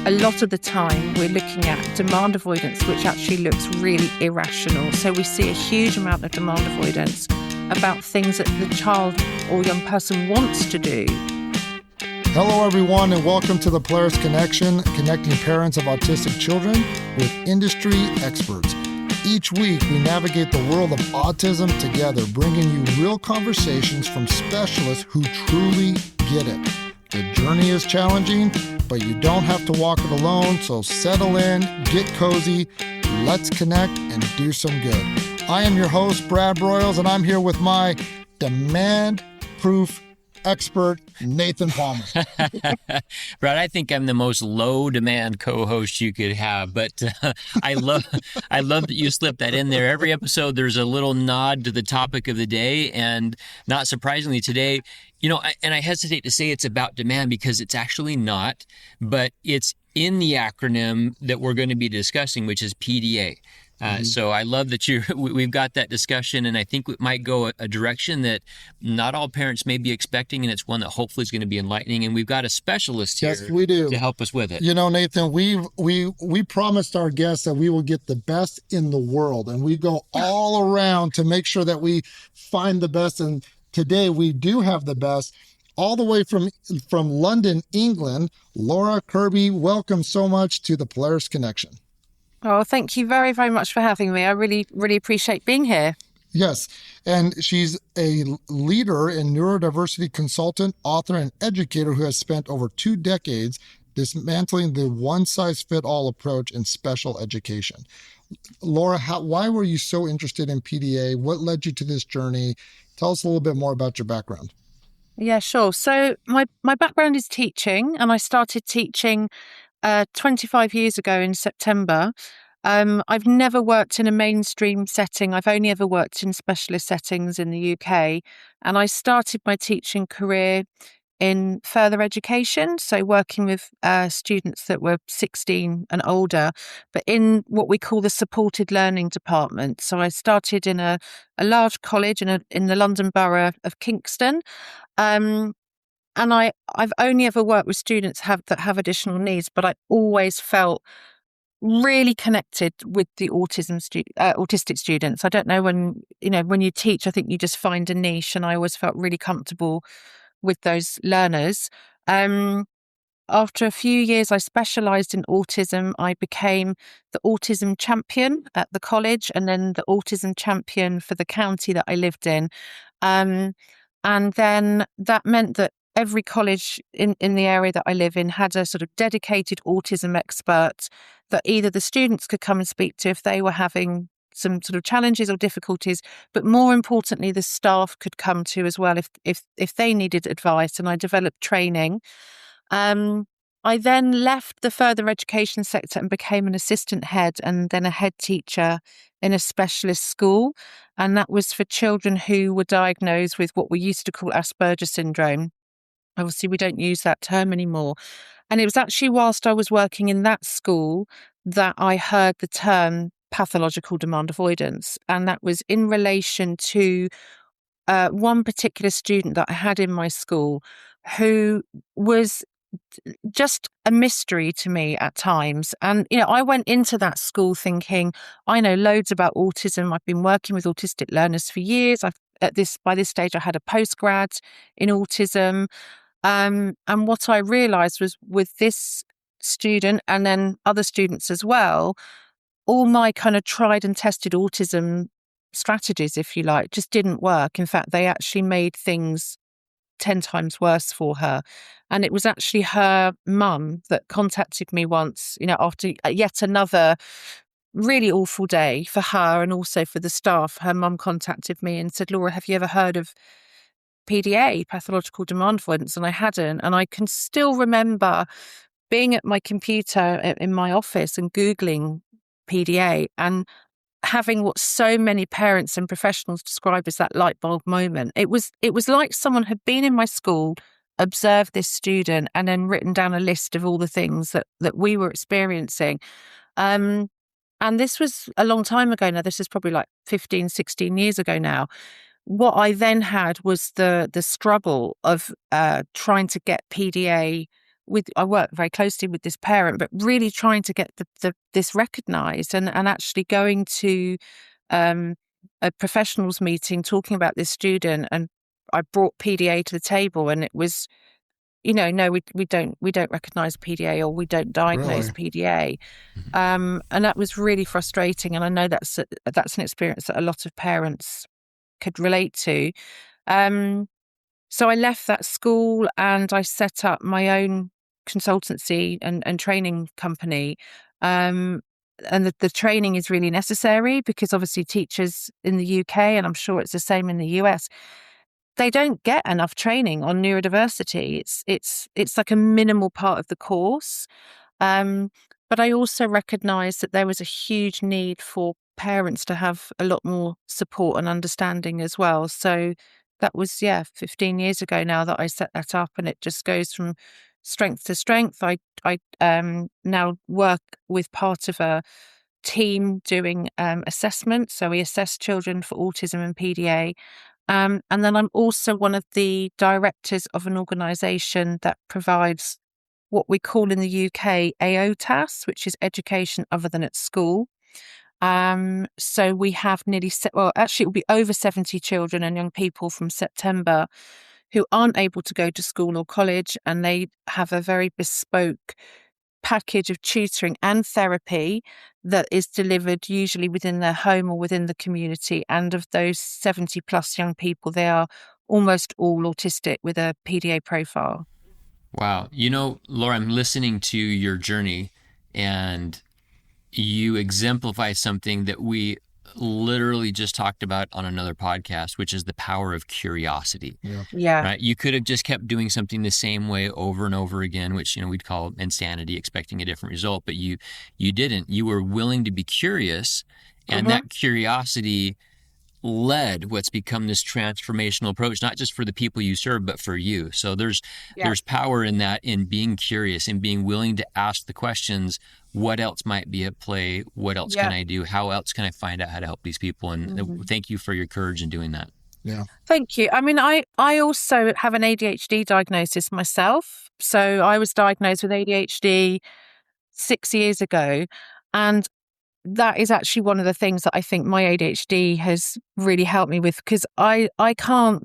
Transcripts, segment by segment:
a lot of the time we're looking at demand avoidance, which actually looks really irrational. So we see a huge amount of demand avoidance about things that the child or young person wants to do. Hello, everyone, and welcome to the Polaris Connection, connecting parents of autistic children with industry experts. Each week, we navigate the world of autism together, bringing you real conversations from specialists who truly get it. The journey is challenging, but you don't have to walk it alone, so settle in, get cozy, let's connect, and do some good. I am your host, Brad Broyles, and I'm here with my demand-proof expert, Nathan Palmer. Brad, I think I'm the most low demand co-host you could have, but I love that you slipped that in there. Every episode, there's a little nod to the topic of the day, and not surprisingly today, and I hesitate to say it's about demand because it's actually not, but it's in the acronym that we're going to be discussing, which is PDA. So I love that we've got that discussion, and I think it might go a direction that not all parents may be expecting, and it's one that hopefully is going to be enlightening. And we've got a specialist here to help us with it. Nathan, we promised our guests that we will get the best in the world, and we go all around to make sure that we find the best. And today we do have the best. All the way from London, England, Laura Kerbey, welcome so much to the Polaris Connection. Oh, thank you very, very much for having me. I really, really appreciate being here. Yes, and she's a leader in neurodiversity consultant, author, and educator who has spent over 2 decades dismantling the one-size-fit-all approach in special education. Laura, why were you so interested in PDA? What led you to this journey? Tell us a little bit more about your background. Yeah, sure. So my background is teaching, and I started teaching 25 years ago in September. I've never worked in a mainstream setting. I've only ever worked in specialist settings in the UK. And I started my teaching career in further education, so working with students that were 16 and older, but in what we call the supported learning department. So I started in a large college in the London borough of Kingston. And I've only ever worked with students that have additional needs, but I always felt really connected with the autistic students. I don't know when you teach, I think you just find a niche, and I always felt really comfortable with those learners. After a few years, I specialised in autism. I became the autism champion at the college, and then the autism champion for the county that I lived in. And then that meant that every college in the area that I live in had a sort of dedicated autism expert that either the students could come and speak to if they were having some sort of challenges or difficulties, but more importantly, the staff could come to as well if they needed advice. And I developed training. I then left the further education sector and became an assistant head and then a head teacher in a specialist school. And that was for children who were diagnosed with what we used to call Asperger's syndrome. Obviously, we don't use that term anymore. And it was actually whilst I was working in that school that I heard the term pathological demand avoidance. And that was in relation to one particular student that I had in my school who was just a mystery to me at times. And, I went into that school thinking, I know loads about autism. I've been working with autistic learners for years. By this stage, I had a postgrad in autism. And what I realised was with this student and then other students as well, all my kind of tried and tested autism strategies, if you like, just didn't work. In fact, they actually made things 10 times worse for her. And it was actually her mum that contacted me once, after yet another really awful day for her and also for the staff. Her mum contacted me and said, Laura, have you ever heard of PDA, pathological demand avoidance? And I hadn't. And I can still remember being at my computer in my office and Googling PDA and having what so many parents and professionals describe as that light bulb moment. It was like someone had been in my school, observed this student, and then written down a list of all the things that we were experiencing. And this was a long time ago now. This is probably like 15, 16 years ago now. What I then had was the struggle of trying to get PDA I work very closely with this parent, but really trying to get this recognised and actually going to a professionals meeting talking about this student, and I brought PDA to the table, and it was, no, we don't recognise PDA, or we don't diagnose Really? PDA, and that was really frustrating. And I know that's an experience that a lot of parents could relate to. So I left that school and I set up my own consultancy and training company. And the training is really necessary because obviously teachers in the UK, and I'm sure it's the same in the US, they don't get enough training on neurodiversity. It's like a minimal part of the course. Um, but I also recognised that there was a huge need for parents to have a lot more support and understanding as well. So that was, 15 years ago now that I set that up, and it just goes from strength to strength. I now work with part of a team doing assessment. So we assess children for autism and PDA. And then I'm also one of the directors of an organisation that provides what we call in the UK AOTAS, which is education other than at school. So we have actually it will be over 70 children and young people from September who aren't able to go to school or college, and they have a very bespoke package of tutoring and therapy that is delivered usually within their home or within the community. And of those 70 plus young people, they are almost all autistic with a PDA profile. Wow. Laura, I'm listening to your journey, and you exemplify something that we literally just talked about on another podcast, which is the power of curiosity. Yeah. Right? You could have just kept doing something the same way over and over again, which we'd call insanity, expecting a different result. But you didn't. You were willing to be curious, and that curiosity led what's become this transformational approach, not just for the people you serve, but for you. So there's power in that, in being curious and being willing to ask the questions. What else might be at play? What else can I do? How else can I find out how to help these people? And thank you for your courage in doing that. Yeah. Thank you. I mean, I also have an ADHD diagnosis myself. So I was diagnosed with ADHD 6 years ago. And that is actually one of the things that I think my ADHD has really helped me with, because I can't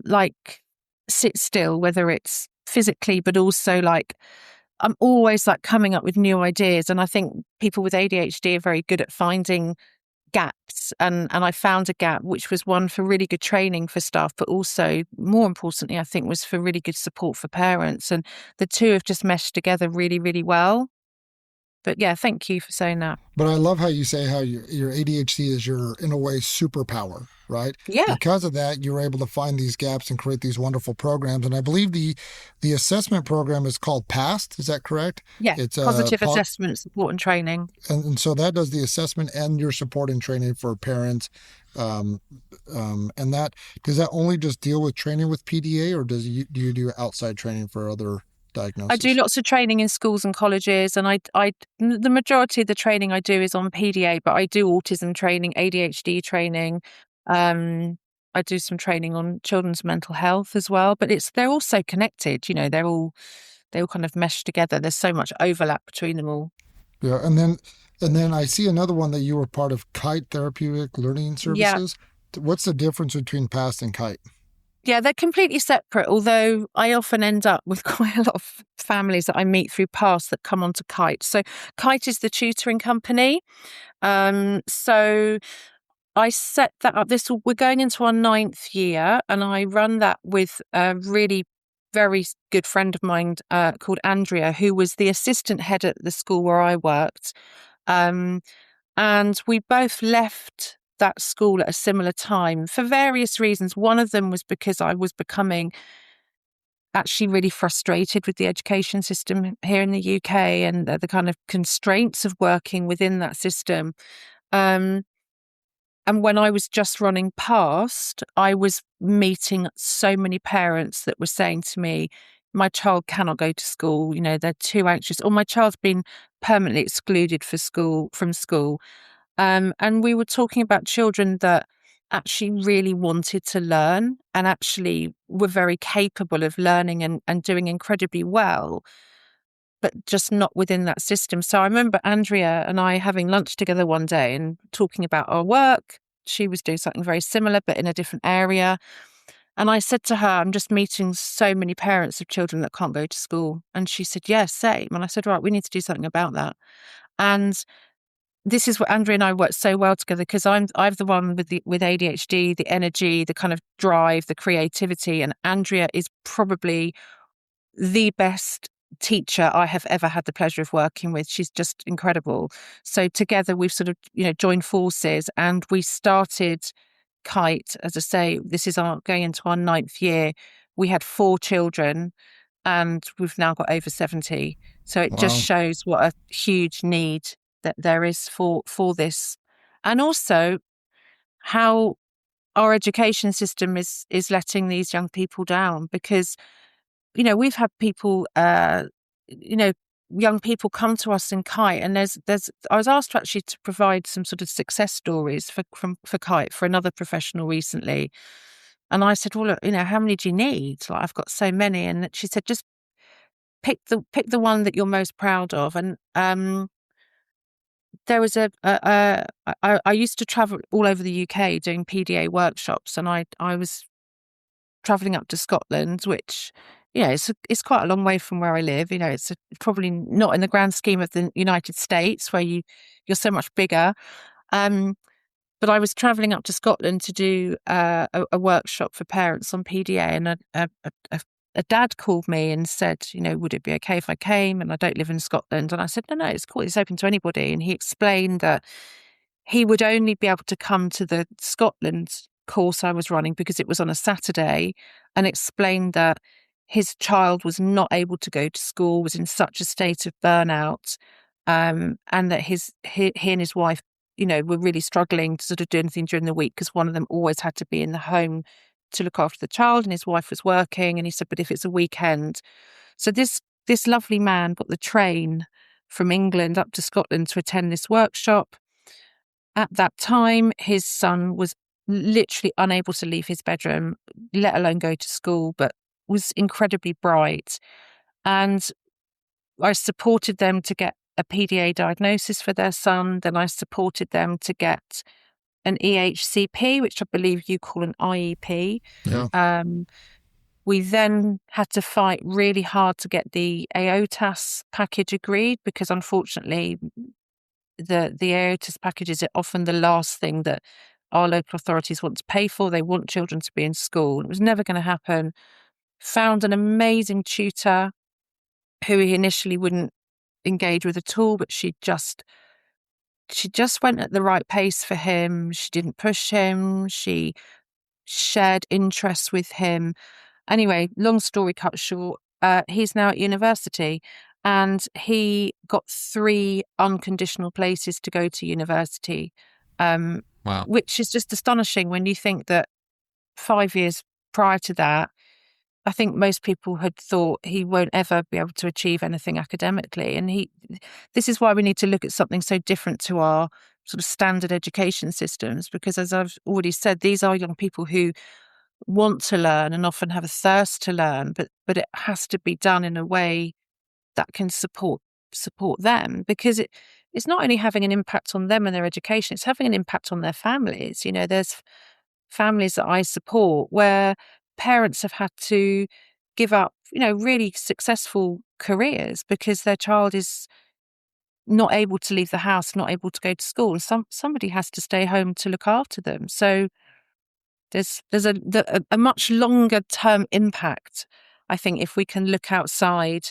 sit still, whether it's physically, but also I'm always coming up with new ideas. And I think people with ADHD are very good at finding gaps. And I found a gap, which was one for really good training for staff, but also more importantly, I think, was for really good support for parents. And the two have just meshed together really, really well. But yeah, thank you for saying that. But I love how you say how your ADHD is your, in a way, superpower, right? Yeah. Because of that, you're able to find these gaps and create these wonderful programs. And I believe the assessment program is called PAST. Is that correct? Yeah. It's Positive Assessment, Support and Training. And so that does the assessment and your support and training for parents. And that, does that only just deal with training with PDA, or do you do outside training for other diagnosis? I do lots of training in schools and colleges, and the majority of the training I do is on PDA, but I do autism training, ADHD training. I do some training on children's mental health as well, but they're all so connected. They all kind of mesh together. There's so much overlap between them all. Yeah, and then I see another one that you were part of, Kite Therapeutic Learning Services. Yeah. What's the difference between PAST and Kite? Yeah, they're completely separate, although I often end up with quite a lot of families that I meet through PAST that come onto Kite. So Kite is the tutoring company. So I set that up. We're going into our 9th year, and I run that with a really very good friend of mine called Andrea, who was the assistant head at the school where I worked. And we both left that school at a similar time for various reasons. One of them was because I was becoming actually really frustrated with the education system here in the UK and the kind of constraints of working within that system. And when I was just running PAST, I was meeting so many parents that were saying to me, my child cannot go to school, they're too anxious, or my child's been permanently excluded from school. And we were talking about children that actually really wanted to learn and actually were very capable of learning and doing incredibly well. but just not within that system. So I remember Andrea and I having lunch together one day and talking about our work. She was doing something very similar, but in a different area. And I said to her, I'm just meeting so many parents of children that can't go to school. And she said, yes, same. And I said, right, we need to do something about that. And this is what Andrea and I work so well together, because I'm the one with ADHD, the energy, the kind of drive, the creativity. And Andrea is probably the best teacher I have ever had the pleasure of working with. She's just incredible. So together we've sort of, joined forces, and we started Kite. As I say, this is going into our 9th year. We had 4 children and we've now got over 70. So it just shows what a huge need that there is for this. And also how our education system is letting these young people down, because we've had people, young people come to us in Kite, and there's. I was asked actually to provide some sort of success stories for Kite for another professional recently, and I said, well, look, how many do you need? Like, I've got so many, and she said, just pick the one that you're most proud of. And there was I used to travel all over the UK doing PDA workshops, and I was traveling up to Scotland, which, it's quite a long way from where I live. It's probably not in the grand scheme of the United States, where you're so much bigger. But I was traveling up to Scotland to do a workshop for parents on PDA, and a dad called me and said, would it be okay if I came? And I don't live in Scotland. And I said, no, it's cool. It's open to anybody. And he explained that he would only be able to come to the Scotland course I was running because it was on a Saturday, and explained that his child was not able to go to school, was in such a state of burnout, and that he and his wife, were really struggling to sort of do anything during the week, because one of them always had to be in the home to look after the child, and his wife was working. And he said, but if it's a weekend. So this lovely man got the train from England up to Scotland to attend this workshop. At that time, his son was literally unable to leave his bedroom, let alone go to school, but was incredibly bright. And I supported them to get a PDA diagnosis for their son. Then I supported them to get an EHCP, which I believe you call an IEP. Yeah. We then had to fight really hard to get the AOTAS package agreed, because unfortunately the AOTAS packages are often the last thing that our local authorities want to pay for. They want children to be in school. It was never going to happen. Found an amazing tutor who he initially wouldn't engage with at all, but she just went at the right pace for him. She didn't push him. She shared interests with him. Anyway, long story cut short, he's now at university, and he got 3 unconditional places to go to university, Wow. which is just astonishing when you think that 5 years prior to that, I think most people had thought he won't ever be able to achieve anything academically. And this is why we need to look at something so different to our sort of standard education systems, because as I've already said, these are young people who want to learn and often have a thirst to learn, but it has to be done in a way that can support them, because it's not only having an impact on them and their education, it's having an impact on their families. There's families that I support where parents have had to give up, really successful careers because their child is not able to leave the house, not able to go to school, and somebody has to stay home to look after them. So there's a much longer term impact, I think, if we can look outside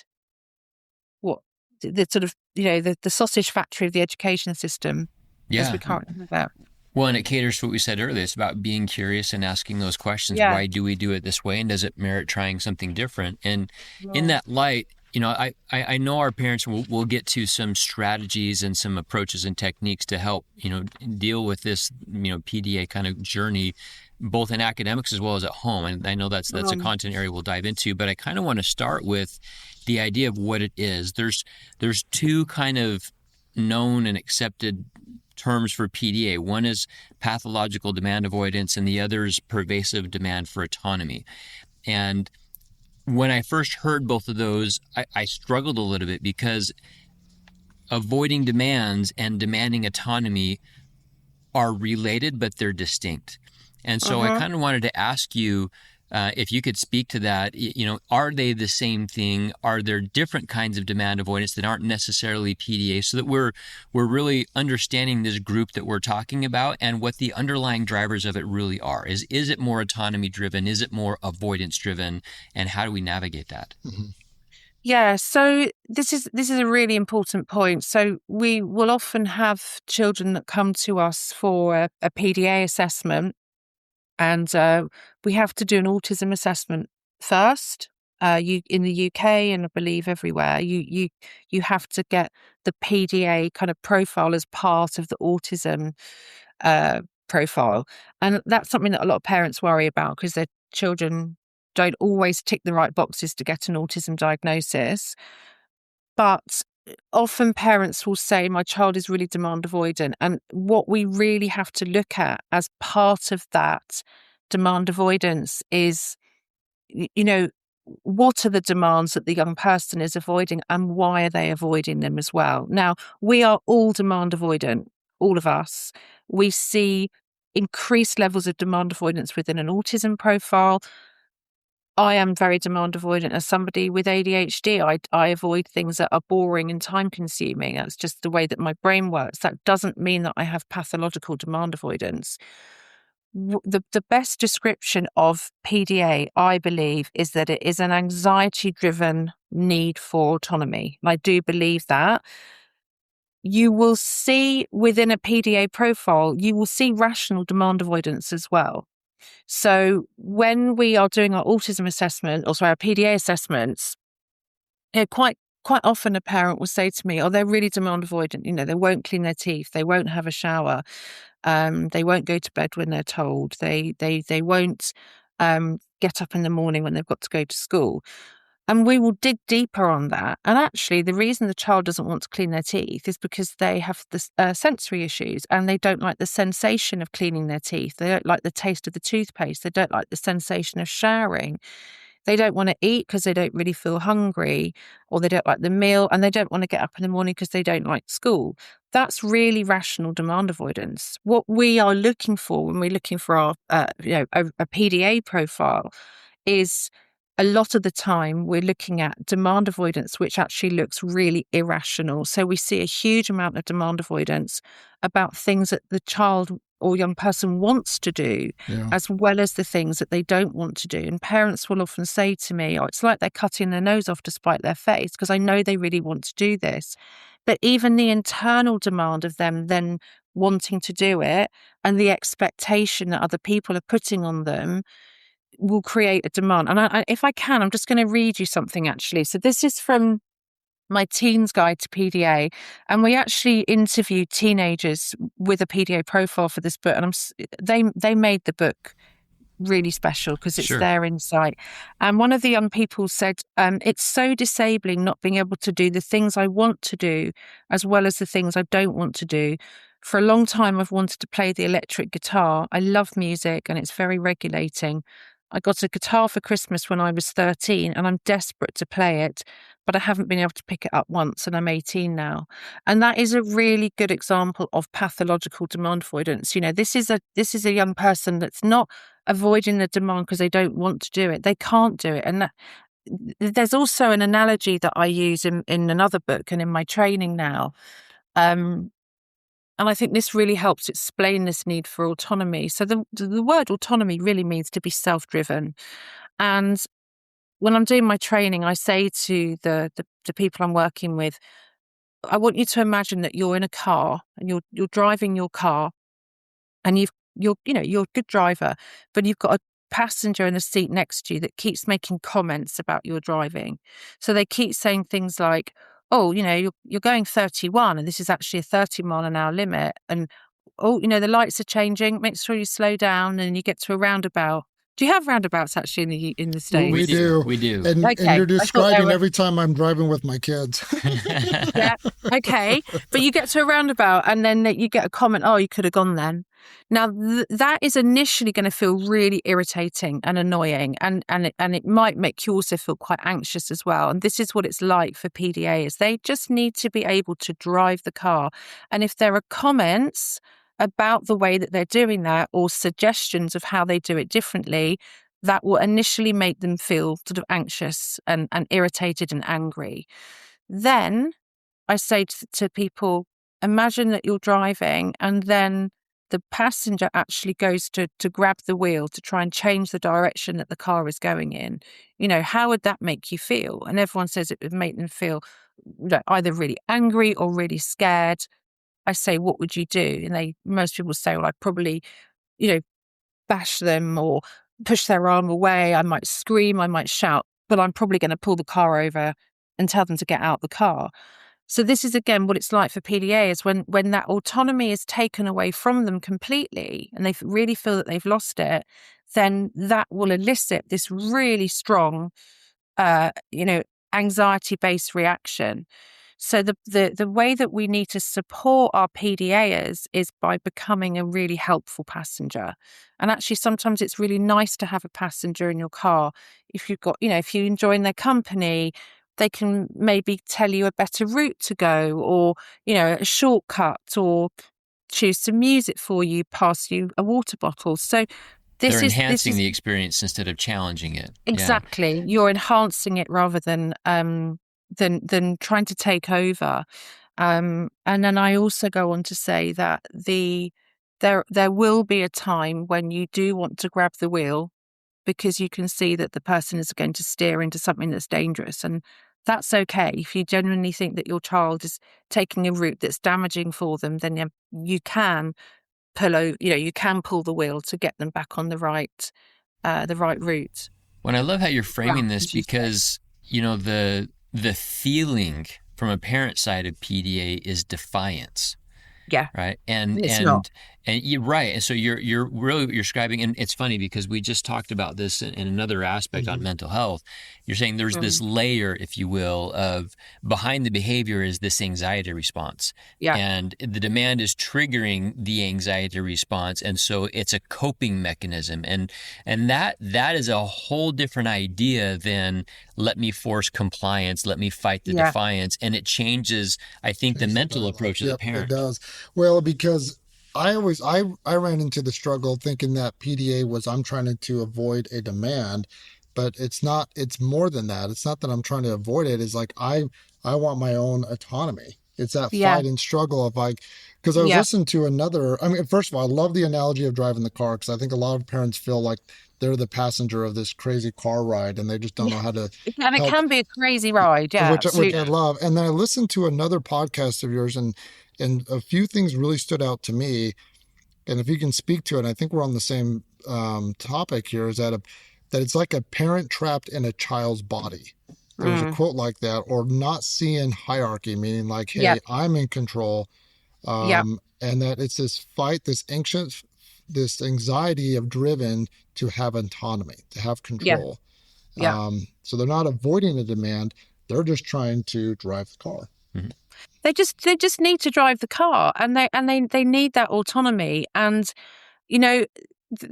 what the sort of, the sausage factory of the education system as we currently have about. Well, and it caters to what we said earlier. It's about being curious and asking those questions. Yeah. Why do we do it this way? And does it merit trying something different? And in that light, I know our parents will get to some strategies and some approaches and techniques to help, deal with this, PDA kind of journey, both in academics as well as at home. And I know that's a content area we'll dive into, but I kind of want to start with the idea of what it is. There's 2 kind of known and accepted terms for PDA. One is pathological demand avoidance, and the other is pervasive demand for autonomy. And when I first heard both of those, I struggled a little bit because avoiding demands and demanding autonomy are related, but they're distinct. And so I kind of wanted to ask you if you could speak to that. Are they the same thing? Are there different kinds of demand avoidance that aren't necessarily PDA, so that we're really understanding this group that we're talking about and what the underlying drivers of it really are? Is it more autonomy driven? Is it more avoidance driven? And how do we navigate that? Mm-hmm. Yeah, so this is a really important point. So we will often have children that come to us for a PDA assessment, and we have to do an autism assessment first. You in the UK and I believe everywhere, you have to get the PDA kind of profile as part of the autism profile, and that's something that a lot of parents worry about because their children don't always tick the right boxes to get an autism diagnosis. But often parents will say, my child is really demand avoidant. And what we really have to look at as part of that demand avoidance is, what are the demands that the young person is avoiding and why are they avoiding them as well? Now, we are all demand avoidant, all of us. We see increased levels of demand avoidance within an autism profile. I am very demand avoidant as somebody with ADHD. I avoid things that are boring and time consuming. That's just the way that my brain works. That doesn't mean that I have pathological demand avoidance. The best description of PDA, I believe, is that it is an anxiety-driven need for autonomy. I do believe that. You will see within a PDA profile, you will see rational demand avoidance as well. So when we are doing our autism assessment, or sorry, our PDA assessments, quite often a parent will say to me, "Oh, they're really demand avoidant. They won't clean their teeth, they won't have a shower, they won't go to bed when they're told, they won't get up in the morning when they've got to go to school." And we will dig deeper on that. And actually, the reason the child doesn't want to clean their teeth is because they have the sensory issues and they don't like the sensation of cleaning their teeth. They don't like the taste of the toothpaste. They don't like the sensation of showering. They don't want to eat because they don't really feel hungry, or they don't like the meal, and they don't want to get up in the morning because they don't like school. That's really rational demand avoidance. What we are looking for when we're looking for our, a PDA profile is, a lot of the time we're looking at demand avoidance, which actually looks really irrational. So we see a huge amount of demand avoidance about things that the child or young person wants to do, as well as the things that they don't want to do. And parents will often say to me, "Oh, it's like they're cutting their nose off to spite their face," because I know they really want to do this. But even the internal demand of them then wanting to do it and the expectation that other people are putting on them will create a demand. And if I can, I'm just going to read you something actually. So this is from my Teens Guide to PDA, and we actually interviewed teenagers with a PDA profile for this book, and they made the book really special because it's their insight. And one of the young people said, "It's so disabling not being able to do the things I want to do as well as the things I don't want to do. For a long time, I've wanted to play the electric guitar. I love music and it's very regulating. I got a guitar for Christmas when I was 13 and I'm desperate to play it, but I haven't been able to pick it up once and I'm 18 now." And that is a really good example of pathological demand avoidance. This is a young person that's not avoiding the demand because they don't want to do it. They can't do it. And there's also an analogy that I use in another book and in my training now. And I think this really helps explain this need for autonomy. So the word autonomy really means to be self-driven. And when I'm doing my training, I say to the people I'm working with, I want you to imagine that you're in a car and you're driving your car, and you're a good driver, but you've got a passenger in the seat next to you that keeps making comments about your driving. So they keep saying things like, "Oh, you're going 31 and this is actually a 30-mile-an-hour limit. And, oh, the lights are changing. Make sure you slow down and you get to a roundabout." Do you have roundabouts actually in the States? We do. We do. And you're describing every time I'm driving with my kids. Yeah. Okay. But you get to a roundabout and then you get a comment, "Oh, you could have gone then." Now, that is initially going to feel really irritating and annoying, and it might make you also feel quite anxious as well. And this is what it's like for PDA, is they just need to be able to drive the car. And if there are comments about the way that they're doing that, or suggestions of how they do it differently, that will initially make them feel sort of anxious and irritated and angry. Then I say to people, imagine that you're driving and then the passenger actually goes to grab the wheel to try and change the direction that the car is going in. How would that make you feel? And everyone says it would make them feel either really angry or really scared. I say, what would you do? And most people say, well, I'd probably, bash them or push their arm away. I might scream, I might shout, but I'm probably going to pull the car over and tell them to get out the car. So this is, again, what it's like for PDA, is when that autonomy is taken away from them completely and they really feel that they've lost it, then that will elicit this really strong, anxiety-based reaction. So the way that we need to support our PDAers is by becoming a really helpful passenger. And actually, sometimes it's really nice to have a passenger in your car. If if you enjoy their company, they can maybe tell you a better route to go, or, a shortcut, or choose some music for you, pass you a water bottle. So they're enhancing the experience instead of challenging it. Exactly. Yeah. You're enhancing it rather than trying to take over. And then I also go on to say that there will be a time when you do want to grab the wheel, because you can see that the person is going to steer into something that's dangerous. And that's okay. If you genuinely think that your child is taking a route that's damaging for them, then you can you can pull the wheel to get them back on the right route. Well, I love how you're framing this, because, the feeling from a parent side of PDA is defiance. Yeah. Right. And you're right. And so you're really describing, and it's funny because we just talked about this in another aspect on mental health. You're saying there's this layer, if you will, of behind the behavior is this anxiety response. Yeah. And the demand is triggering the anxiety response. And so it's a coping mechanism. And that is a whole different idea than let me force compliance, let me fight the defiance. And it changes, I think, the mental approach of the parent. It does. Well, because I ran into the struggle thinking that PDA was, I'm trying to avoid a demand, but it's not. It's more than that. It's not that I'm trying to avoid it. It's like I want my own autonomy. It's that fight and struggle of because I was listening to another. I mean, first of all, I love the analogy of driving the car, because I think a lot of parents feel like they're the passenger of this crazy car ride and they just don't know how to. And it can be a crazy ride, which I love. And then I listened to another podcast of yours, and a few things really stood out to me. And if you can speak to it, I think we're on the same topic here, is that it's like a parent trapped in a child's body. There's a quote like that, or not seeing hierarchy, meaning like, hey, I'm in control. And that it's this fight, this anxiety of driven to have autonomy, to have control. So they're not avoiding a demand. They're just trying to drive the car. Mm-hmm. They just need to drive the car, and they need that autonomy. And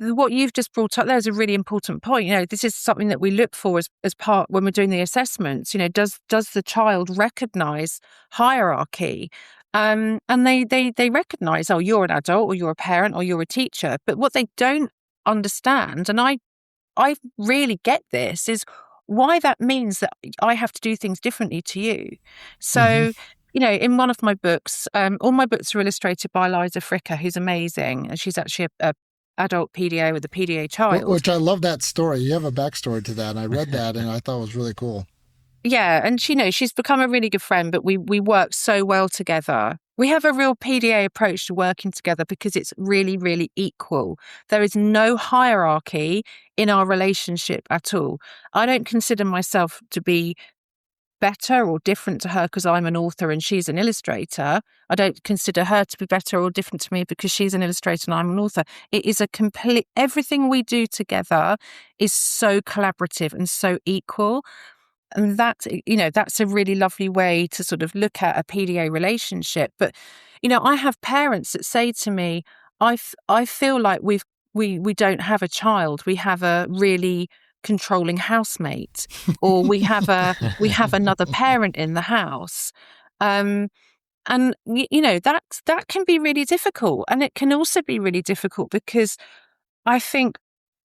what you've just brought up there is a really important point. This is something that we look for as part when we're doing the assessments. Does the child recognize hierarchy? And they recognize, oh, you're an adult, or you're a parent, or you're a teacher. But what they don't understand, and I really get this, is why that means that I have to do things differently to you. So, in one of my books, all my books are illustrated by Liza Fricker, who's amazing. And she's actually a adult PDA with a PDA child. Which I love that story. You have a backstory to that. And I read that and I thought it was really cool. Yeah. And she's become a really good friend, but we work so well together. We have a real PDA approach to working together because it's really, really equal. There is no hierarchy in our relationship at all. I don't consider myself to be better or different to her because I'm an author and she's an illustrator. I don't consider her to be better or different to me because she's an illustrator and I'm an author. It is everything we do together is so collaborative and so equal. And that's a really lovely way to sort of look at a PDA relationship. But, I have parents that say to me, I feel like we don't have a child. We have a really controlling housemate, or we have another parent in the house. And that can be really difficult. And it can also be really difficult because I think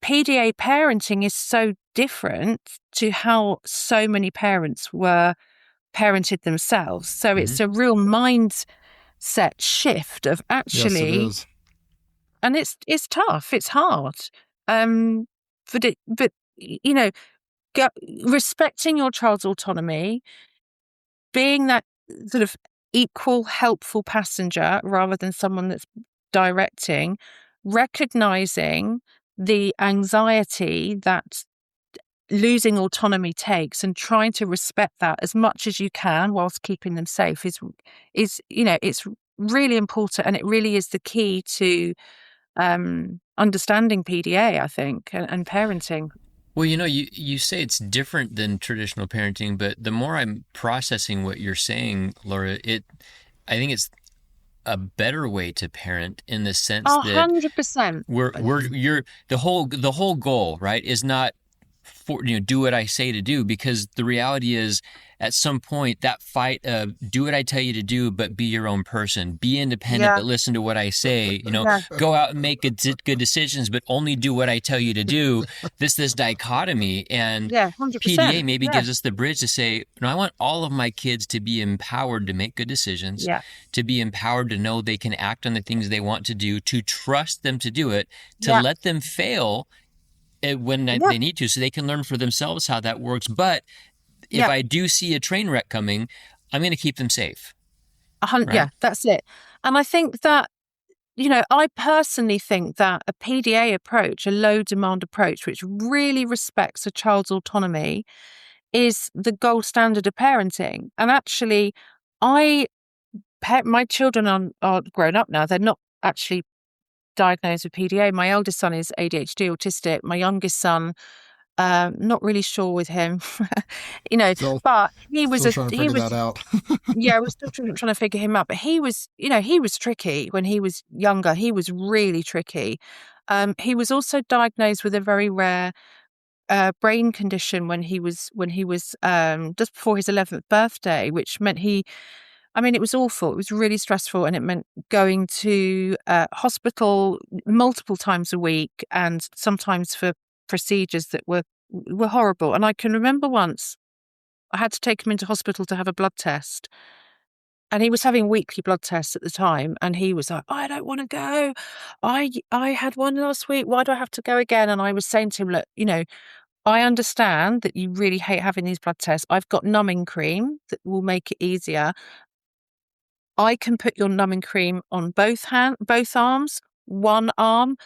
PDA parenting is so different to how so many parents were parented themselves. So it's a real mindset shift of actually, yes, it is. and it's tough, it's hard. But respecting your child's autonomy, being that sort of equal, helpful passenger rather than someone that's directing, recognizing the anxiety that losing autonomy takes and trying to respect that as much as you can whilst keeping them safe is it's really important, and it really is the key to understanding PDA, I think, and parenting. Well, you say it's different than traditional parenting, but the more I'm processing what you're saying, Laura, I think it's a better way to parent in the sense that 100%. The whole goal, right, is not do what I say to do, because the reality is at some point that fight of do what I tell you to do, but be your own person, be independent, but listen to what I say, go out and make good decisions, but only do what I tell you to do. This dichotomy, and 100%. PDA maybe gives us the bridge to say, I want all of my kids to be empowered to make good decisions, to be empowered to know they can act on the things they want to do, to trust them to do it, to let them fail when they need to, so they can learn for themselves how that works. But if I do see a train wreck coming, I'm going to keep them safe. Right? Yeah, that's it. And I think that, I personally think that a PDA approach, a low demand approach, which really respects a child's autonomy, is the gold standard of parenting. And actually, my children are grown up now. They're not actually diagnosed with PDA. My eldest son is ADHD, autistic. My youngest son, not really sure with him, but he was trying to figure that out. Yeah, we're still trying to figure him out. But he was tricky when he was younger. He was really tricky. He was also diagnosed with a very rare brain condition when he was just before his 11th birthday, which meant it was awful. It was really stressful, and it meant going to hospital multiple times a week, and sometimes for procedures that were horrible. And I can remember once I had to take him into hospital to have a blood test, and he was having weekly blood tests at the time, and he was like, I don't want to go. I had one last week. Why do I have to go again? And I was saying to him, look, I understand that you really hate having these blood tests. I've got numbing cream that will make it easier. I can put your numbing cream on both arms, one arm.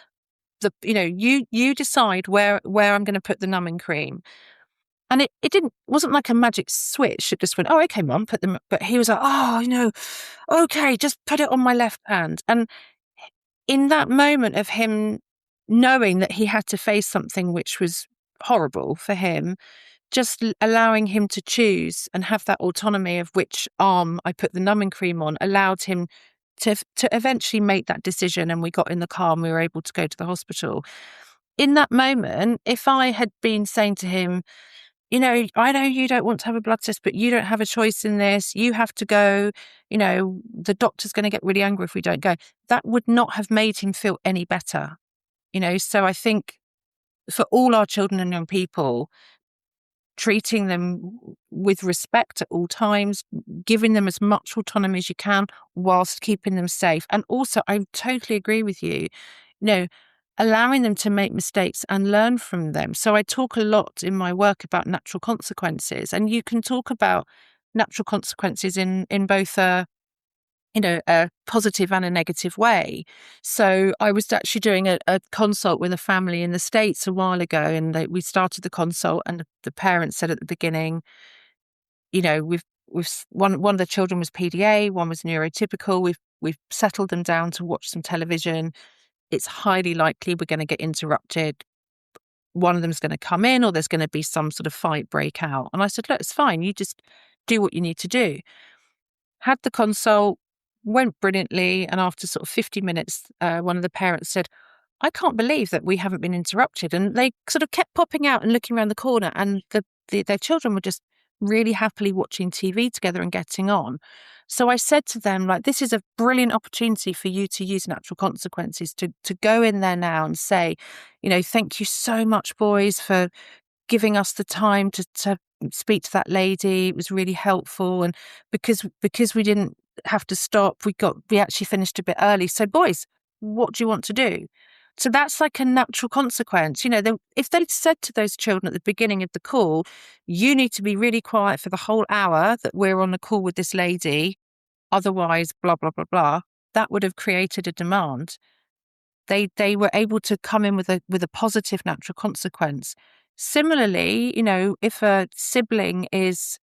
You decide where I'm going to put the numbing cream. And it wasn't like a magic switch. It just went, oh, okay, Mum, put them. But he was like, oh, okay, just put it on my left hand. And in that moment of him knowing that he had to face something which was horrible for him, just allowing him to choose and have that autonomy of which arm I put the numbing cream on allowed him to eventually make that decision. And we got in the car and we were able to go to the hospital. In that moment, if I had been saying to him, I know you don't want to have a blood test, but you don't have a choice in this. You have to go. The doctor's going to get really angry if we don't go. That would not have made him feel any better. So I think for all our children and young people, treating them with respect at all times, giving them as much autonomy as you can whilst keeping them safe. And also, I totally agree with you, allowing them to make mistakes and learn from them. So I talk a lot in my work about natural consequences, and you can talk about natural consequences in both a positive and a negative way. So I was actually doing a consult with a family in the States a while ago, and we started the consult, and the parents said at the beginning, we've one of the children was PDA, one was neurotypical. We've settled them down to watch some television. It's highly likely we're going to get interrupted. One of them's going to come in, or there's going to be some sort of fight break out. And I said, look, it's fine. You just do what you need to do. Had the consult. went brilliantly. And after sort of 50 minutes, one of the parents said, I can't believe that we haven't been interrupted. And they sort of kept popping out and looking around the corner, and their children were just really happily watching TV together and getting on. So I said to them, like, this is a brilliant opportunity for you to use natural consequences, to go in there now and say, thank you so much, boys, for giving us the time to speak to that lady. It was really helpful. And because we didn't have to stop, we actually finished a bit early. So boys, what do you want to do? So that's like a natural consequence. If they'd said to those children at the beginning of the call, you need to be really quiet for the whole hour that we're on the call with this lady, otherwise blah, blah, blah, blah, that would have created a demand. They were able to come in with a positive natural consequence. Similarly, if a sibling is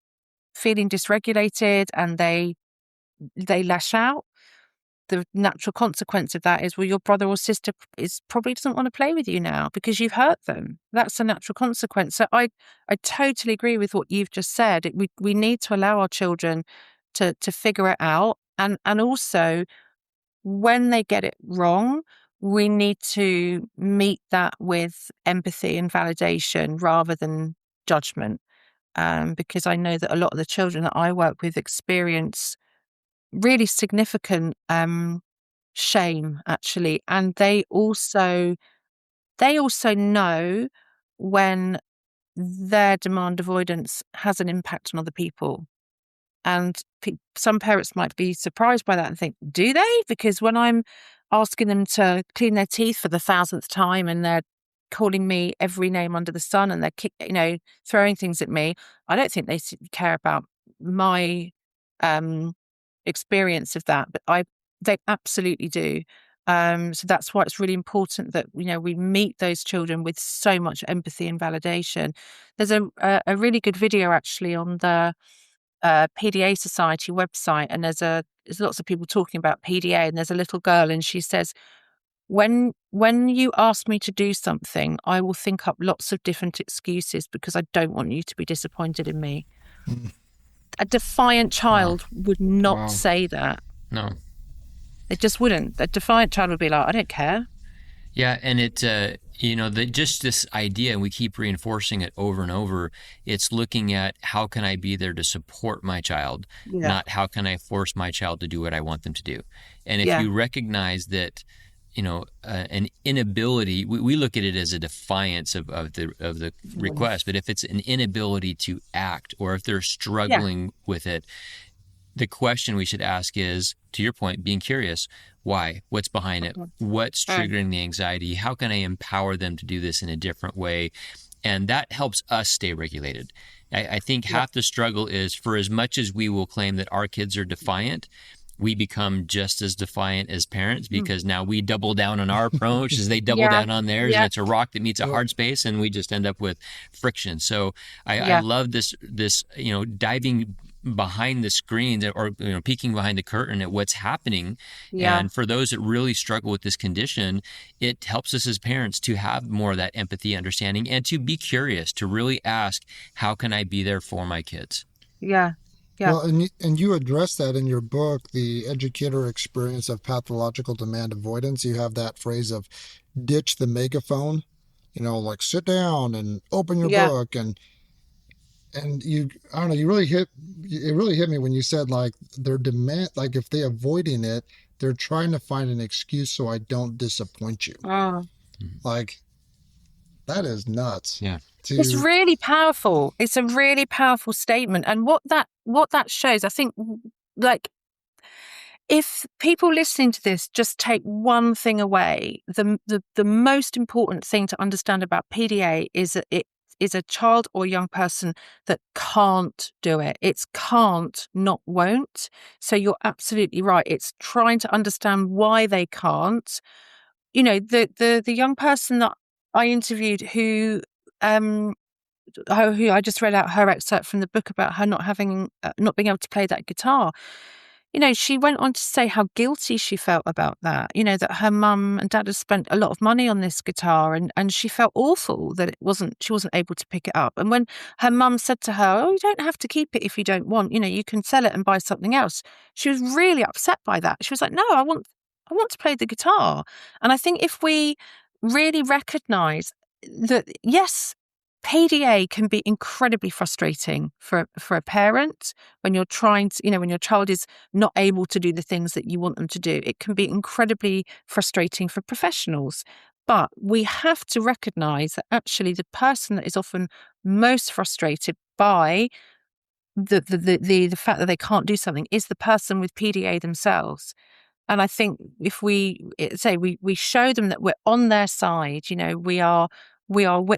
feeling dysregulated and they lash out, the natural consequence of that is, well, your brother or sister probably doesn't want to play with you now because you've hurt them. That's a natural consequence. So I totally agree with what you've just said. We need to allow our children to figure it out, and also when they get it wrong, we need to meet that with empathy and validation rather than judgment. Because I know that a lot of the children that I work with experience really significant shame, actually, and they also know when their demand avoidance has an impact on other people. And some parents might be surprised by that and think, do they? Because when I'm asking them to clean their teeth for the 1,000th time and they're calling me every name under the sun and they're throwing things at me, I don't think they care about my experience of that, but they absolutely do. So that's why it's really important that we meet those children with so much empathy and validation. There's a really good video actually on the PDA Society website, and there's lots of people talking about PDA, and there's a little girl and she says, when you ask me to do something, I will think up lots of different excuses because I don't want you to be disappointed in me. A defiant child would not say that. No. It just wouldn't. A defiant child would be like, I don't care. Yeah, and it, just this idea, and we keep reinforcing it over and over, it's looking at how can I be there to support my child, not how can I force my child to do what I want them to do. And if you recognize that, an inability, we look at it as a defiance of the request, but if it's an inability to act or if they're struggling with it, the question we should ask is, to your point, being curious. Why? What's behind it? What's triggering the anxiety? How can I empower them to do this in a different way? And that helps us stay regulated. I think half the struggle is, for as much as we will claim that our kids are defiant, we become just as defiant as parents because now we double down on our approach as they double down on theirs. And it's a rock that meets a hard space, and we just end up with friction. So I love this, diving behind the screens or peeking behind the curtain at what's happening. And for those that really struggle with this condition, it helps us as parents to have more of that empathy, understanding, and to be curious, to really ask, how can I be there for my kids? Yeah. Well, and you address that in your book, The Educator Experience of Pathological Demand Avoidance. You have that phrase of ditch the megaphone, like sit down and open your book. And you, I don't know, it really hit me when you said, like, their demand, like if they're avoiding it, they're trying to find an excuse so I don't disappoint you. Like, that is nuts. Yeah. It's really powerful. It's a really powerful statement. And what that shows, I think, like, if people listening to this just take one thing away, the most important thing to understand about PDA is that it is a child or young person that can't do it. It's can't, not won't. So you're absolutely right. It's trying to understand why they can't. The young person that I interviewed who I just read out her excerpt from the book about her not being able to play that guitar. she went on to say how guilty she felt about that, that her mum and dad had spent a lot of money on this guitar, and she felt awful that she wasn't able to pick it up. And when her mum said to her, "Oh, you don't have to keep it if you don't want, you can sell it and buy something else," she was really upset by that. She was like, "No, I want to play the guitar." And I think if we really recognize that, yes, PDA can be incredibly frustrating for a parent when you're trying to, when your child is not able to do the things that you want them to do. It can be incredibly frustrating for professionals. But we have to recognize that actually the person that is often most frustrated by the fact that they can't do something is the person with PDA themselves. And I think if we show them that we're on their side, we are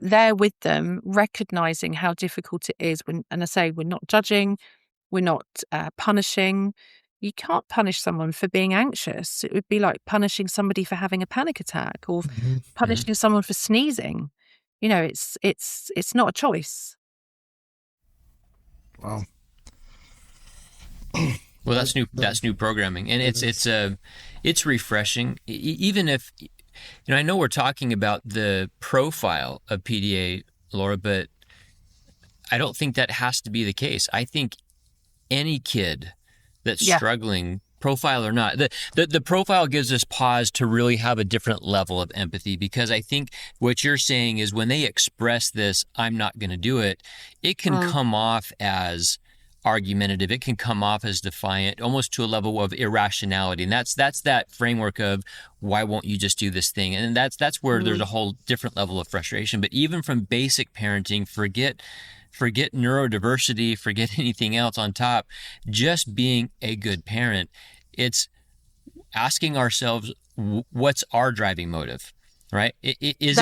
there with them, recognizing how difficult it is. And I say we're not judging, we're not punishing. You can't punish someone for being anxious. It would be like punishing somebody for having a panic attack, or punishing someone for sneezing. It's not a choice. Wow. Well, that's new programming, and it's refreshing. Even if, I know we're talking about the profile of PDA, Laura, but I don't think that has to be the case. I think any kid that's struggling, profile or not, the profile gives us pause to really have a different level of empathy, because I think what you're saying is when they express this, "I'm not going to do it," it can come off as argumentative. It can come off as defiant, almost to a level of irrationality. And that's that framework of, why won't you just do this thing? And that's where there's a whole different level of frustration. But even from basic parenting, forget neurodiversity, forget anything else on top, just being a good parent, it's asking ourselves, what's our driving motive, right? Is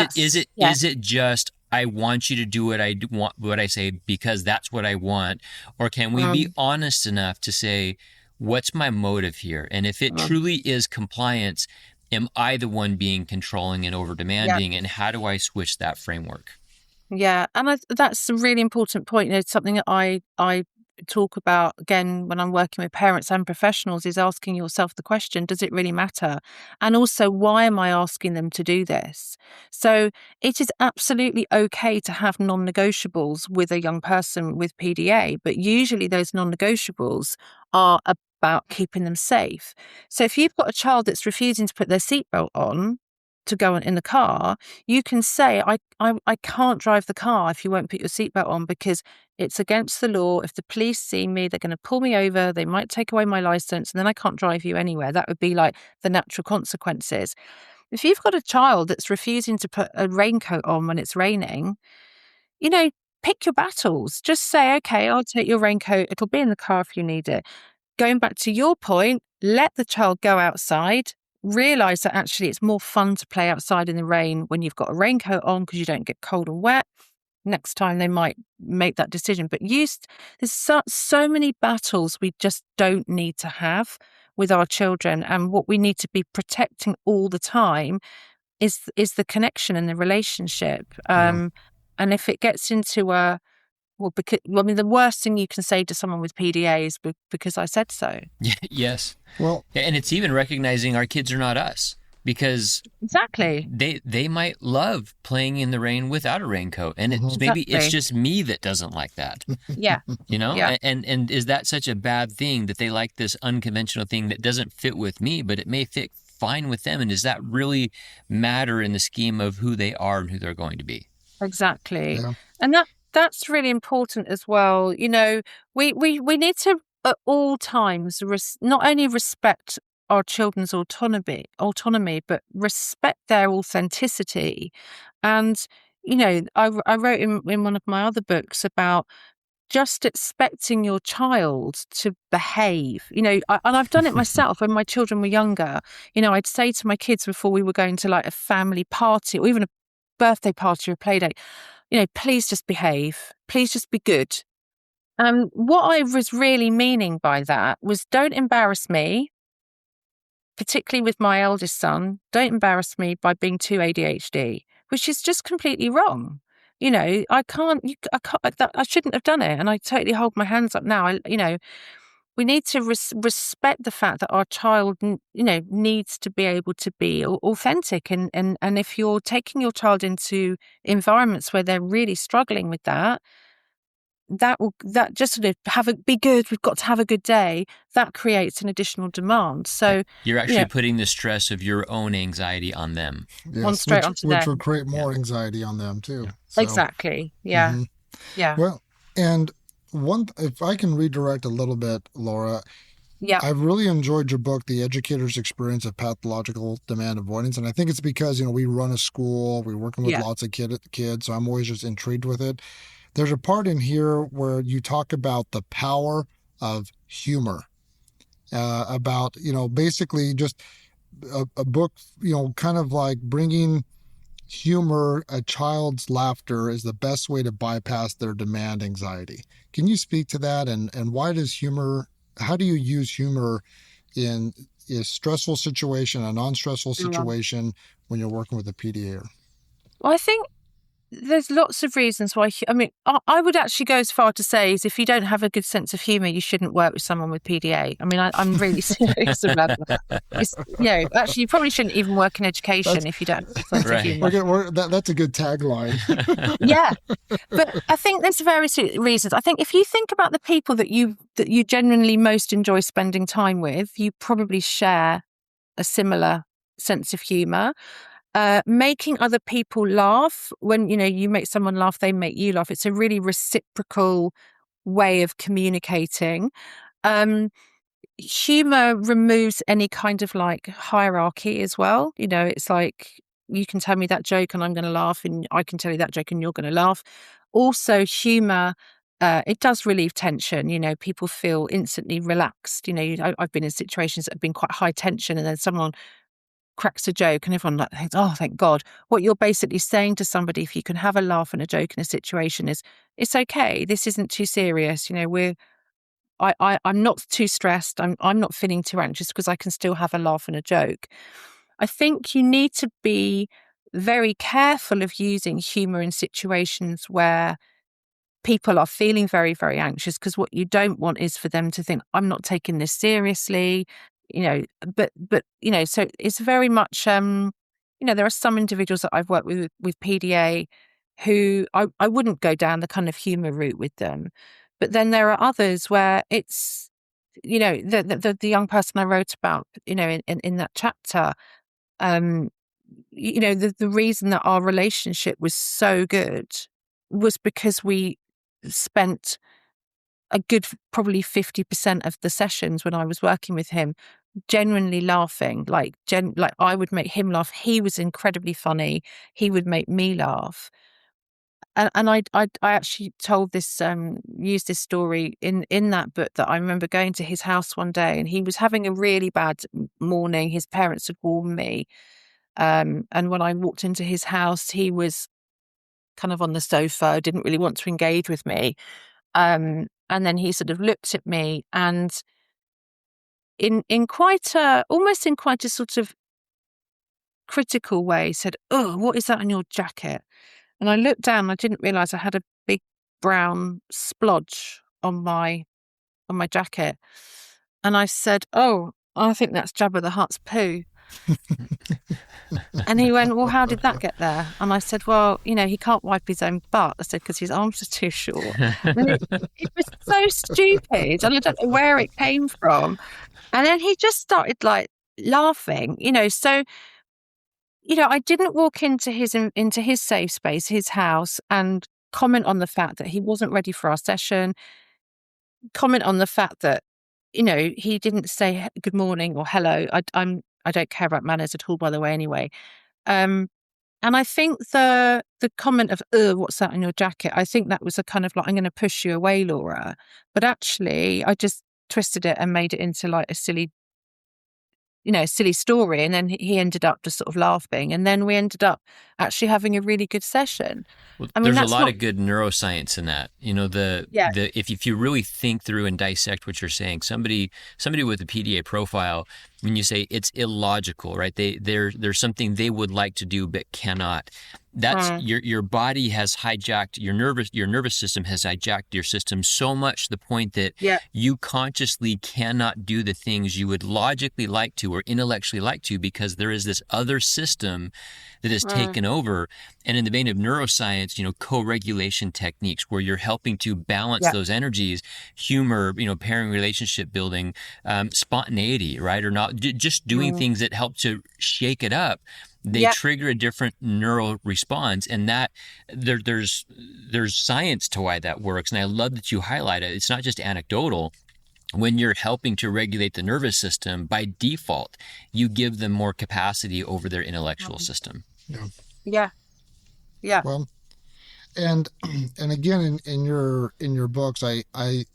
it just, I want you to do what I say because that's what I want? Or can we be honest enough to say, what's my motive here? And if it truly is compliance, am I the one being controlling and over demanding? And how do I switch that framework? Yeah, and that's a really important point. It's something that I talk about again when I'm working with parents and professionals, is asking yourself the question, does it really matter? And also, why am I asking them to do this? So it is absolutely okay to have non-negotiables with a young person with PDA, but usually those non-negotiables are about keeping them safe. So if you've got a child that's refusing to put their seatbelt on to go in the car, you can say, I can't drive the car if you won't put your seatbelt on, because it's against the law. If the police see me, they're going to pull me over, they might take away my license, and then I can't drive you anywhere. That would be like the natural consequences. If you've got a child that's refusing to put a raincoat on when it's raining, pick your battles. Just say, okay, I'll take your raincoat. It'll be in the car if you need it. Going back to your point, let the child go outside. Realize that actually it's more fun to play outside in the rain when you've got a raincoat on, because you don't get cold and wet. Next time they might make that decision. But there's so many battles we just don't need to have with our children. And what we need to be protecting all the time is the connection and the relationship. And if it gets into the worst thing you can say to someone with PDA is because I said so. Yes. Well, and it's even recognizing our kids are not us, because exactly they might love playing in the rain without a raincoat, and maybe it's just me that doesn't like that. Yeah. Yeah. And is that such a bad thing that they like this unconventional thing that doesn't fit with me, but it may fit fine with them? And does that really matter in the scheme of who they are and who they're going to be? Exactly. Yeah. And that's really important as well. We need to at all times not only respect our children's autonomy, but respect their authenticity. And I wrote in one of my other books about just expecting your child to behave. And I've done it myself when my children were younger. I'd say to my kids before we were going to like a family party or even a birthday party or a play date, please just behave. Please just be good. And what I was really meaning by that was, don't embarrass me, particularly with my eldest son. Don't embarrass me by being too ADHD, which is just completely wrong. I shouldn't have done it. And I totally hold my hands up now. we need to respect the fact that our child, needs to be able to be authentic. And if you're taking your child into environments where they're really struggling with that just sort of be good. We've got to have a good day. That creates an additional demand. So you're actually putting the stress of your own anxiety on them. Yes, which will create more anxiety on them too. Yeah. So, exactly. Yeah. Mm-hmm. Yeah. Well, and if I can redirect a little bit, Laura. Yeah. I've really enjoyed your book, The Educator's Experience of Pathological Demand Avoidance. And I think it's because, we run a school, we're working with lots of kids, so I'm always just intrigued with it. There's a part in here where you talk about the power of humor, about, basically just a book, kind of like bringing humor, a child's laughter is the best way to bypass their demand anxiety. Can you speak to that? And how do you use humor in a stressful situation, a non-stressful situation when you're working with a PDA? Well, I think there's lots of reasons why. I would actually go as far to say is if you don't have a good sense of humour, you shouldn't work with someone with PDA. I'm really serious about that. Actually, you probably shouldn't even work in education if you don't have a sense of humour. That's a good tagline. Yeah, but I think there's various reasons. I think if you think about the people that you genuinely most enjoy spending time with, you probably share a similar sense of humour. Making other people laugh, when you make someone laugh, they make you laugh. It's a really reciprocal way of communicating. Humor removes any kind of like hierarchy as well. It's like you can tell me that joke and I'm going to laugh, and I can tell you that joke and you're going to laugh. Also, humor, it does relieve tension. People feel instantly relaxed. I've been in situations that have been quite high tension, and then someone cracks a joke and everyone thinks, oh, thank God. What you're basically saying to somebody, if you can have a laugh and a joke in a situation, is it's okay. This isn't too serious. I'm not too stressed. I'm not feeling too anxious because I can still have a laugh and a joke. I think you need to be very careful of using humor in situations where people are feeling very, very anxious, because what you don't want is for them to think, I'm not taking this seriously. But so it's very much, there are some individuals that I've worked with PDA who I wouldn't go down the kind of humor route with them. But then there are others where it's, the young person I wrote about, in that chapter, the reason that our relationship was so good was because we spent a good probably 50% of the sessions when I was working with him genuinely laughing, like I would make him laugh. He was incredibly funny. He would make me laugh. And I actually told this, used this story in that book, that I remember going to his house one day and he was having a really bad morning. His parents had warned me. And when I walked into his house, he was kind of on the sofa, didn't really want to engage with me. And then he sort of looked at me and in quite a sort of critical way said, "Oh, what is that on your jacket?" And I looked down, I didn't realise I had a big brown splodge on my jacket. And I said, "Oh, I think that's Jabba the Hutt's poo." And he went, "Well, how did that get there?" And I said, "Well, he can't wipe his own butt." I said, "Because his arms are too short." And it was so stupid, and I don't know where it came from. And then he just started like laughing, so, I didn't walk into his safe space, his house, and comment on the fact that he wasn't ready for our session, comment on the fact that, he didn't say good morning or hello. I don't care about manners at all, by the way, anyway. And I think the comment of, what's that on your jacket? I think that was a kind of like, I'm going to push you away, Laura. But actually, I just twisted it and made it into like a silly story. And then he ended up just sort of laughing. And then we ended up actually having a really good session. Well, there's a lot of good neuroscience in that. If you really think through and dissect what you're saying, somebody with a PDA profile, when you say it's illogical, right? There's something they would like to do but cannot. That's your body has hijacked your nervous system has hijacked your system so much to the point that Yeah. you consciously cannot do the things you would logically like to or intellectually like to, because there is this other system that has taken over. And in the vein of neuroscience, co-regulation techniques where you're helping to balance those energies, humor, pairing, relationship building, spontaneity, right? Or not just doing things that help to shake it up. They trigger a different neural response, and that there's science to why that works. And I love that you highlight it. It's not just anecdotal. When you're helping to regulate the nervous system, by default, you give them more capacity over their intellectual system. Yeah. Yeah. Yeah. Well, and again, in your books, I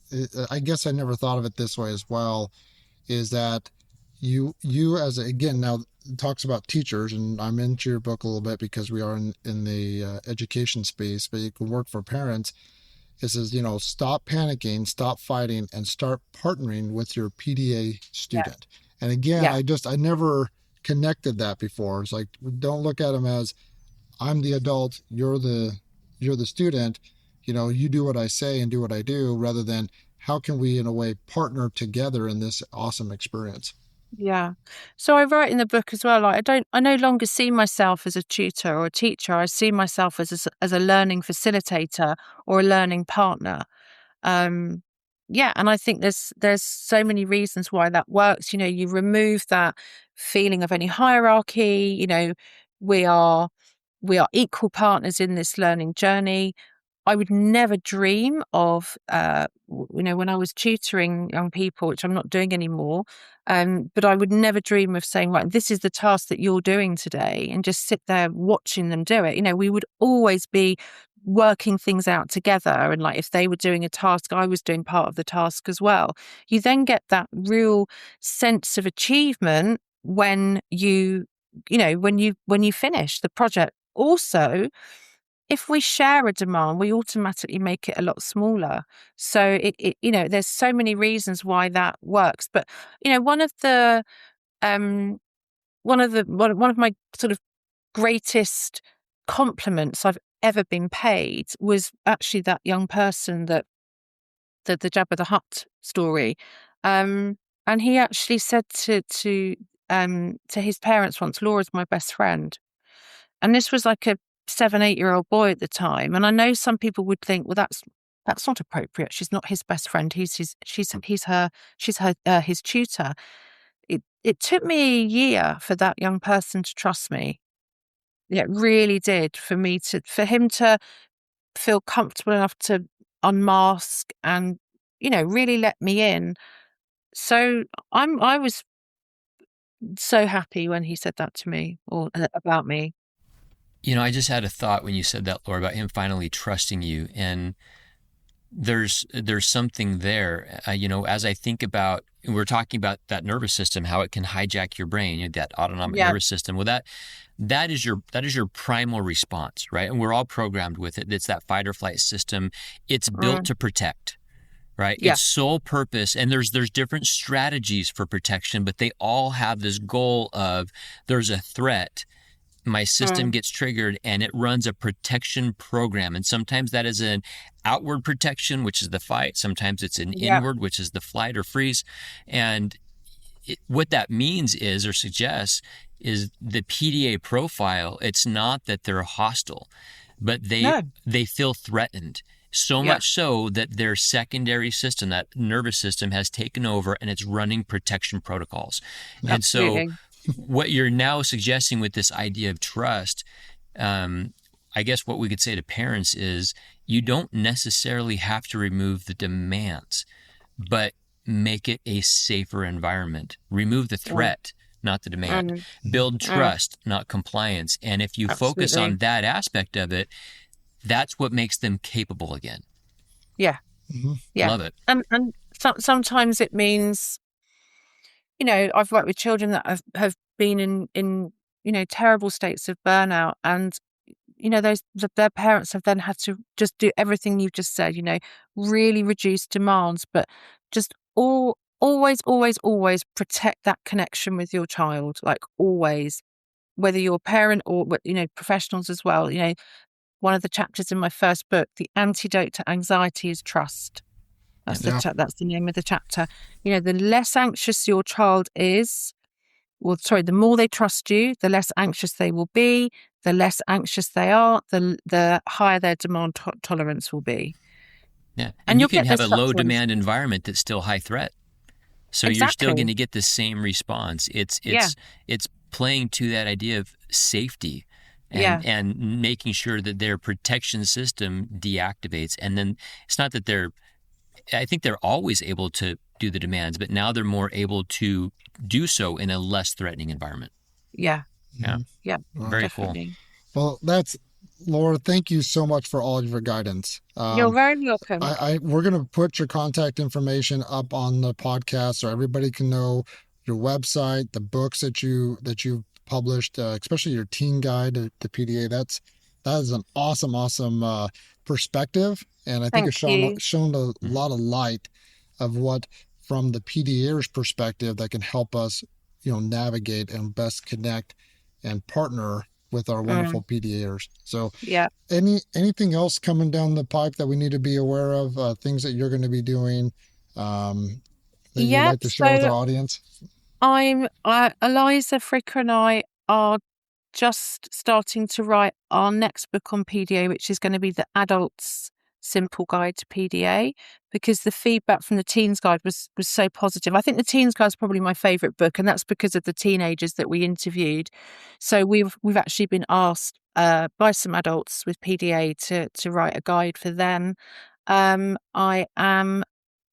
guess I never thought of it this way as well, is that you as again, now it talks about teachers, and I'm into your book a little bit because we are in the education space, but you can work for parents. It says, stop panicking, stop fighting, and start partnering with your PDA student. And again, I never connected that before. It's like, don't look at them as I'm the adult, you're the student, you do what I say and do what I do, rather than how can we in a way partner together in this awesome experience. Yeah. So I write in the book as well, like I no longer see myself as a tutor or a teacher. I see myself as a learning facilitator or a learning partner. And I think there's so many reasons why that works. You remove that feeling of any hierarchy. We are equal partners in this learning journey. I would never dream of, when I was tutoring young people, which I'm not doing anymore, but I would never dream of saying, right, this is the task that you're doing today, and just sit there watching them do it. We would always be working things out together. And like, if they were doing a task, I was doing part of the task as well. You then get that real sense of achievement when when you finish the project. Also, if we share a demand, we automatically make it a lot smaller. So there's so many reasons why that works. But one of my sort of greatest compliments I've ever been paid was actually that young person that the Jabba the Hutt story, and he actually said to his parents once, "Laura's my best friend," and this was like a 7-8-year-old boy at the time. And I know some people would think, well, that's not appropriate. She's not his best friend. She's his tutor. It took me a year for that young person to trust me. Yeah, it really did, for him to feel comfortable enough to unmask and, really let me in. So I was so happy when he said that to me, or about me. I just had a thought when you said that, Laura, about him finally trusting you. And there's something there, as I think about, we're talking about that nervous system, how it can hijack your brain, that autonomic nervous system. Well, that is your primal response, right? And we're all programmed with it. It's that fight or flight system. It's built to protect, right? Yeah. Its sole purpose, and there's different strategies for protection, but they all have this goal of, there's a threat. My system gets triggered and it runs a protection program. And sometimes that is an outward protection, which is the fight. Sometimes it's an inward, which is the flight or freeze. And what that means is, or suggests, is the PDA profile. It's not that they're hostile, but they feel threatened. So much so that their secondary system, that nervous system, has taken over and it's running protection protocols. Absolutely. And so what you're now suggesting with this idea of trust, I guess what we could say to parents is, you don't necessarily have to remove the demands, but make it a safer environment. Remove the threat, not the demand. Build trust, not compliance. And if you focus on that aspect of it, that's what makes them capable again. Yeah. Mm-hmm. Yeah. Love it. And sometimes it means, I've worked with children that have been in terrible states of burnout, and their parents have then had to just do everything you've just said, really reduce demands, but just all always, always, always protect that connection with your child, like always, whether you're a parent or, professionals as well. One of the chapters in my first book, the antidote to anxiety is trust. That's that's the name of the chapter. The less anxious your child is, the more they trust you, the less anxious they will be. The less anxious they are, the higher their demand tolerance will be. Yeah, and you can have a low demand environment that's still high threat. So Exactly. You're still going to get the same response. It's playing to that idea of safety and making sure that their protection system deactivates. And then it's not that I think they're always able to do the demands, but now they're more able to do so in a less threatening environment. Yeah. Yeah. Yeah. Very definitely. cool. Well, Laura, thank you so much for all of your guidance. You're very welcome. We're going to put your contact information up on the podcast so everybody can know your website, the books that you published, especially your teen guide to PDA. That is an awesome perspective, and I think it's shown a lot of light of what, from the PDA's perspective, that can help us, navigate and best connect and partner with our wonderful PDAers. So, anything else coming down the pipe that we need to be aware of? Things that you're going to be doing that you'd like to share with our audience? Eliza Fricker and I are just starting to write our next book on PDA, which is going to be the Adults Simple Guide to PDA, because the feedback from the Teens Guide was so positive. I think the Teens Guide is probably my favourite book, and that's because of the teenagers that we interviewed. So we've actually been asked by some adults with PDA to write a guide for them. I am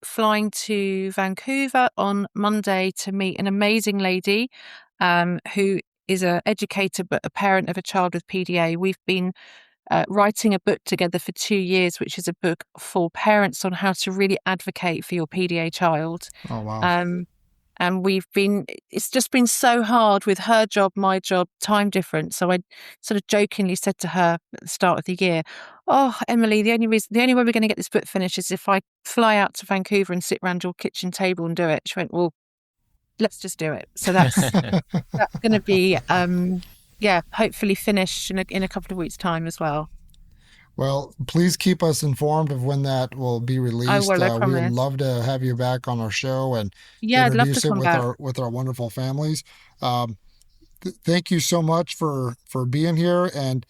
flying to Vancouver on Monday to meet an amazing lady who is an educator but a parent of a child with PDA. We've been writing a book together for 2 years, which is a book for parents on how to really advocate for your PDA child. Oh, wow. And it's just been so hard with her job, my job, time difference. So I sort of jokingly said to her at the start of the year, "Oh, Emily, the only way we're going to get this book finished is if I fly out to Vancouver and sit around your kitchen table and do it." She went, "Well, let's just do it." So that's going to be, hopefully finished in a couple of weeks' time as well. Well, please keep us informed of when that will be released. I will, I we promise. would love to have you back on our show and I'd love introduce to it come with back. with our wonderful families. Thank you so much for being here, and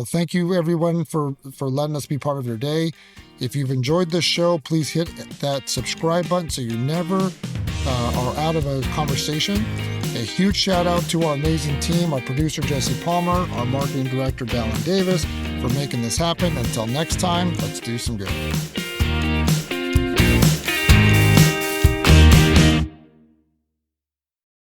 thank you everyone for letting us be part of your day. If you've enjoyed this show, please hit that subscribe button so you never are out of a conversation. A huge shout out to our amazing team, our producer Jesse Palmer, our marketing director Dallin Davis, for making this happen. Until next time, let's do some good.